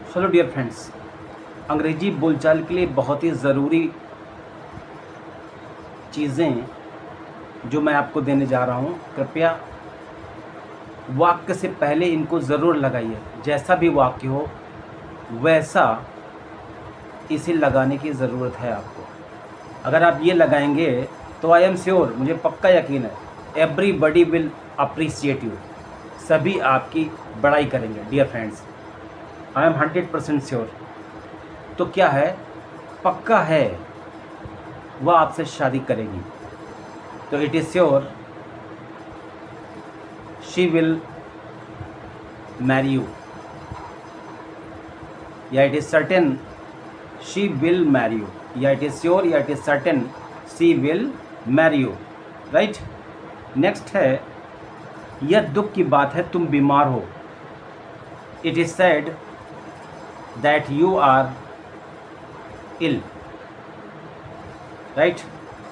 Hello dear friends, अंग्रेजी बोलचाल के लिए बहुत ही ज़रूरी चीज़ें जो मैं आपको देने जा रहा हूँ, कृपया वाक्य से पहले इनको ज़रूर लगाइए। जैसा भी वाक्य हो वैसा इसे लगाने की ज़रूरत है आपको। अगर आप ये लगाएंगे तो आई एम श्योर, मुझे पक्का यकीन है, एवरीबडी विल अप्रिशिएट यू। सभी आपकी बड़ाई करेंगे dear friends, I am 100% sure. तो क्या है, पक्का है वह आपसे शादी करेगी। तो it is sure she will marry you, या it is certain she will marry you, या इट इज़ श्योर या it is certain she will marry you. Right. Next है, यह दुख की बात है तुम बीमार हो। It is sad that you are ill. Right.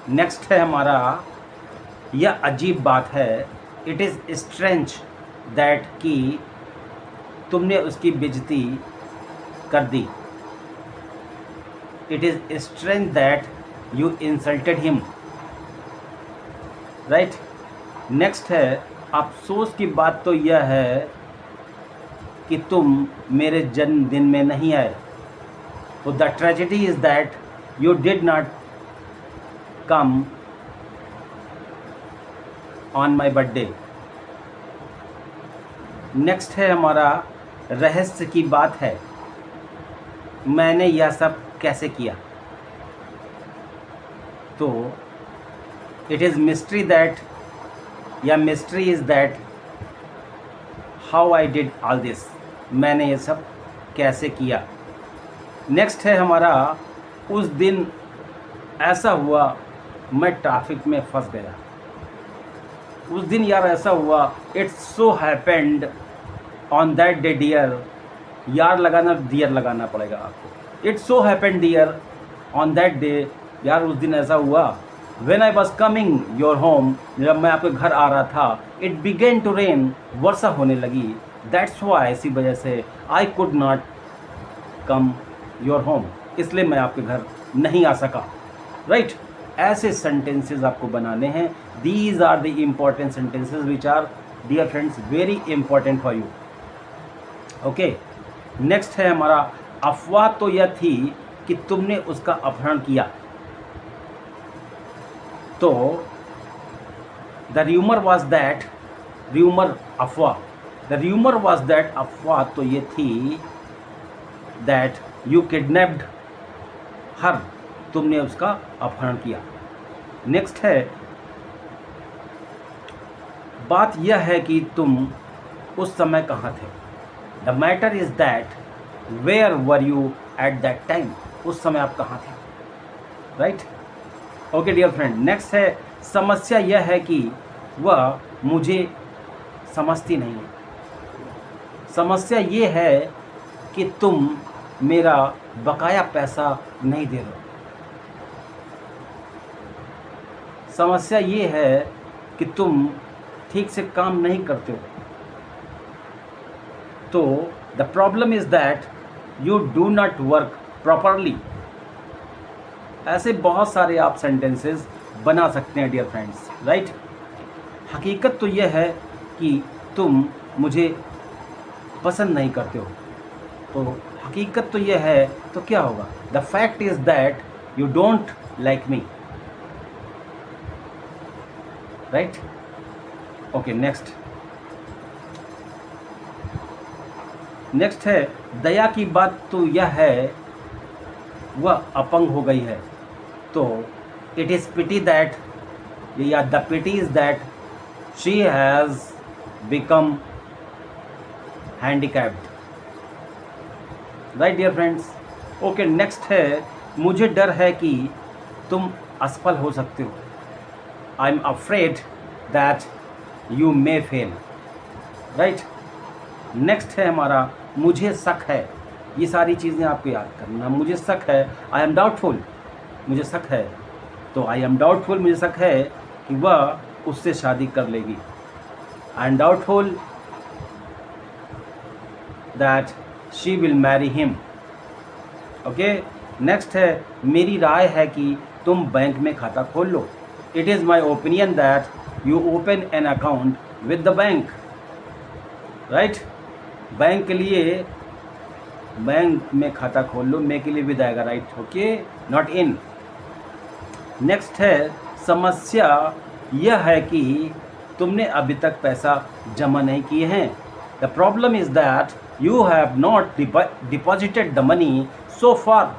Next है हमारा, यह अजीब बात है। इट इज़ स्ट्रेंज दैट कि तुमने उसकी बेइज्जती कर दी। It is strange that you insulted him. Right. Next है, अफसोस की बात तो यह है कि तुम मेरे जन्मदिन में नहीं आए। तो the tragedy is that you did not come on my birthday. Next है हमारा, रहस्य की बात है, मैंने यह सब कैसे किया। तो इट इज़ मिस्ट्री दैट, या mystery is that how I did all this, मैंने ये सब कैसे किया। नेक्स्ट है हमारा, उस दिन ऐसा हुआ मैं ट्रैफिक में फंस गया। उस दिन यार ऐसा हुआ, it's so happened on that day dear. यार लगाना डियर लगाना पड़ेगा आपको। It's so happened dear on that day, यार उस दिन ऐसा हुआ। When I was coming your home, जब मैं आपके घर आ रहा था, इट बिगेन टू रेन, वर्षा होने लगी। दैट्स वाई, इसी वजह से I could not come your home, इसलिए मैं आपके घर नहीं आ सका। राइट। ऐसे सेंटेंसेस आपको बनाने हैं। These are the important sentences which are dear friends very important for you. Okay. Next है हमारा, अफवाह तो यह थी कि तुमने उसका अपहरण किया। तो the rumour was that, rumour अफवाह, द र्यूमर वॉज दैट, अफवाह तो ये थी दैट यू किडनैप्ड हर, तुमने उसका अपहरण किया। नेक्स्ट है, बात यह है कि तुम उस समय कहाँ थे। The matter is that where were you at that time, उस समय आप कहाँ थे। Right. Okay dear friend. Next है, समस्या यह है कि वह मुझे समझती नहीं है। समस्या ये है कि तुम मेरा बकाया पैसा नहीं दे रहे हो। समस्या ये है कि तुम ठीक से काम नहीं करते हो। तो the problem is that you do not work properly. ऐसे बहुत सारे आप सेंटेंसेस बना सकते हैं डियर फ्रेंड्स। राइट। हकीकत तो यह है कि तुम मुझे पसंद नहीं करते हो। तो हकीकत तो यह है, तो क्या होगा, the fact is that you don't like me. Right. Okay. Next है, दया की बात तो यह है वह अपंग हो गई है। तो इट इज़ पिटी दैट, या the pity is that she has become handicapped. Right dear friends. Okay. Next है, मुझे डर है कि तुम असफल हो सकते हो। I am afraid that you may fail. Right. Next है हमारा, मुझे शक है। ये सारी चीज़ें आपको याद करना। मुझे शक है, आई एम डाउटफुल, मुझे शक है। तो आई एम डाउटफुल, मुझे शक है कि वह उससे शादी कर लेगी। I am doubtful that she will marry him. Okay, next है मेरी राय है कि तुम बैंक में खाता खोल लो। It is my opinion that you open an account with the bank. Right, bank के लिए बैंक में खाता खोल लो, मे के लिए विद आएगा। Right, okay, not in. Next है समस्या यह है कि तुमने अभी तक पैसा जमा नहीं किए हैं। The problem is that you have not deposited the money so far.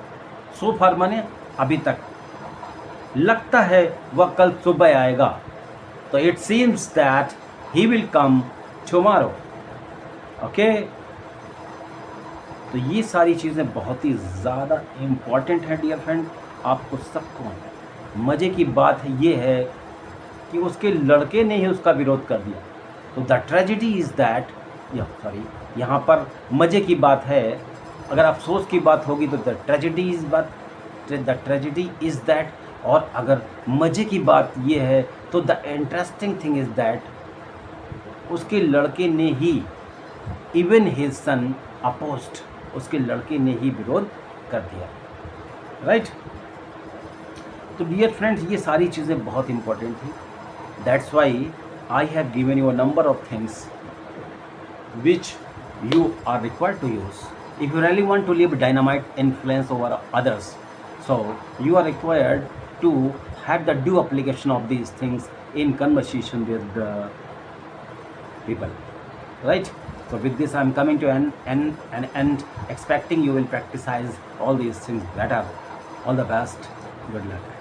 So far माने अभी तक। लगता है वह कल सुबह आएगा। तो it seems that he will come tomorrow. Okay, तो ये सारी चीज़ें बहुत ही ज़्यादा इम्पॉर्टेंट हैं डियर फ्रेंड, आपको सबको। मज़े की बात ये है कि उसके लड़के ने ही उसका विरोध कर दिया। तो द ट्रेजिडी इज़ दैट, यहाँ पर मज़े की बात है। अगर अफसोस की बात होगी तो द ट्रेजिडी इज़ दैट, और अगर मज़े की बात ये है तो the interesting thing is that उसके लड़के ने ही, इवन हिज सन अपोज्ड, उसके लड़के ने ही विरोध कर दिया। राइट, तो डियर फ्रेंड्स ये सारी चीज़ें बहुत इंपॉर्टेंट थी। That's why I have given you a number of things which you are required to use if you really want to leave dynamite influence over others. So you are required to have the due application of these things in conversation with the people, right? So with this I am coming to and expecting you will practice all these things better. All the best, good luck.